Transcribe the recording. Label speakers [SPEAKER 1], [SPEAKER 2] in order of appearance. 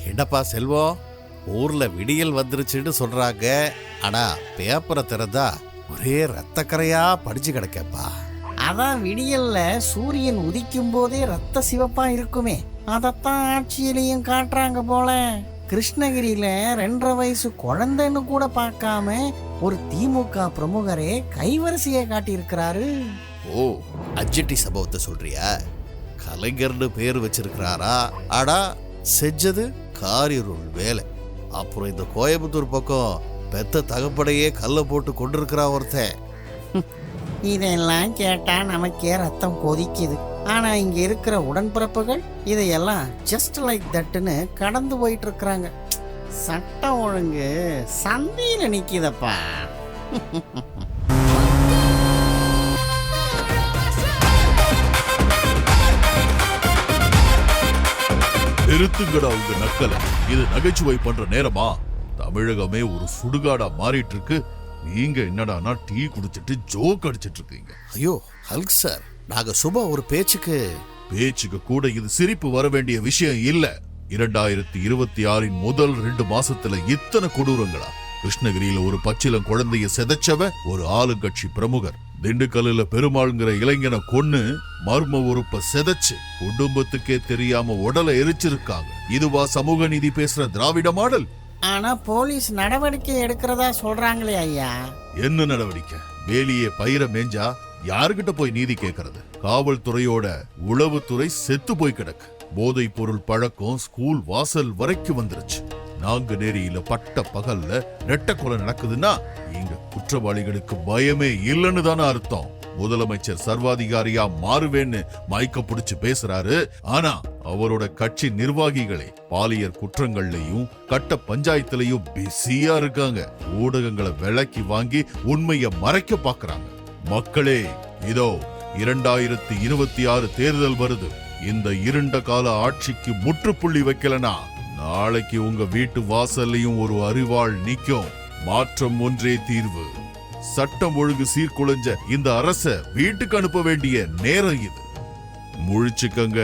[SPEAKER 1] என்னப்பா செல்வம், ஊர்ல விடியல் வந்துருச்சுன்னு சொல்றாங்க. ஆனா பேப்பரை திறந்தா ஒரே ரத்தக்கரையா படிச்சு கிடக்கப்பா.
[SPEAKER 2] அதான் விடியல்ல சூரியன் உதிக்கும் போதே ரத்த சிவப்பா இருக்குமே, அதத்தான் ஆட்சியிலையும் காட்டுறாங்க போல. கிருஷ்ணகிரியில 2.5 வயசு குழந்தைன்னு கூட பார்க்காம ஒரு திமுக பிரமுகரே கைவரிசையை காட்டியிருக்கிறாரு.
[SPEAKER 1] ஓ, அஜெட்டி சம்பவத்தை சொல்றியா? கலைஞர்னு பேர் வச்சிருக்கிறாரா? ஆனா செஞ்சது காரிருள் வேலை. அப்புறம் இந்த கோயம்புத்தூர் பக்கம் பெத்த தகப்படையே கல்ல போட்டு கொண்டிருக்கிறா ஒருத்தன்.
[SPEAKER 2] இதெல்லாம் கேட்டா நமக்கே ரத்தம் கொதிக்குது. ஆனா இங்க இருக்கிற உடன்பிறப்புகள் இதையெல்லாம் ஜஸ்ட் லைக் தட்டுன்னு கடந்து போயிட்டு இருக்கிறாங்க. சட்டம் ஒழுங்கு சந்தியில நிக்குதப்பா.
[SPEAKER 3] நிறுத்துங்கடா உங்க நக்கல. இது நகைச்சுவை பண்ற நேரமா? தமிழகமே ஒரு சுடுகாடா மாறிட்டு இருக்கு. நீங்க என்னடானா டீ குடிச்சிட்டு ஜோக் அடிச்சிட்டு இருக்கீங்க.
[SPEAKER 1] ஐயோ ஹல்க் சார், நாங்க சும்மா ஒரு பேச்சுக்கு
[SPEAKER 3] கூட இது சிரிப்பு வர வேண்டிய விஷயம் இல்ல. 2026 முதல் 2 மாசத்துல இத்தனை கொடூரங்களா? கிருஷ்ணகிரியில ஒரு பச்சிலம் குழந்தைய செதைச்சவ ஒரு ஆளுங்கட்சி பிரமுகர். திண்டுக்கல்லுல பெருமாள்ங்கிற இளைஞனை கொன்னு மர்ம உறுப்ப செதைச்சு குடும்பத்துக்கே தெரியாம உடலை எரிச்சிருக்காங்க. இதுவா சமூக நீதி பேசுற திராவிட மாடல்?
[SPEAKER 2] ஆனா போலீஸ் நடவடிக்கை எடுக்கிறதா சொல்றாங்களே ஐயா.
[SPEAKER 3] என்ன நடவடிக்கை? வேலியே பயிர மேஞ்சா யாருகிட்ட போய் நீதி கேட்கறது? காவல்துறையோட உளவுத்துறை செத்து போய் கிடக்கு. போதை பொருள் பழக்கம் ஸ்கூல் வாசல் வரைக்கும் வந்துருச்சு. நாங்குநேரியில பட்ட பகல்ல நெட்ட கொலை நடக்குதுன்னா இங்க குற்றவாளிகளுக்கு பயமே இல்லைன்னு தானே அர்த்தம். முதலமைச்சர் சர்வாதிகாரியா மாறுவேன்னு மயக்க பிடிச்சு பேசுறாரு. ஆனா அவரோட கட்சி நிர்வாகிகளே பாலியல் குற்றங்கள்லயும் கட்ட பஞ்சாயத்துலயும் பிஸியா இருக்காங்க. ஊடகங்களை விலக்கி வாங்கி உண்மையை மறைக்க பாக்குறாங்க. மக்களே, இதோ 2026 தேர்தல் வருது. இந்த இருண்ட கால ஆட்சிக்கு முற்றுப்புள்ளி வைக்கலனா நாளைக்கு உங்க வீட்டு வாசல்லையும் ஒரு அரிவாள் நிக்கும். மாற்றம் ஒன்றே தீர்வு. சட்டம் ஒழுங்கு சீர்குலைஞ்ச இந்த அரச வீட்டுக்கு அனுப்ப வேண்டிய நேரம் இது. முழிச்சுக்கங்க.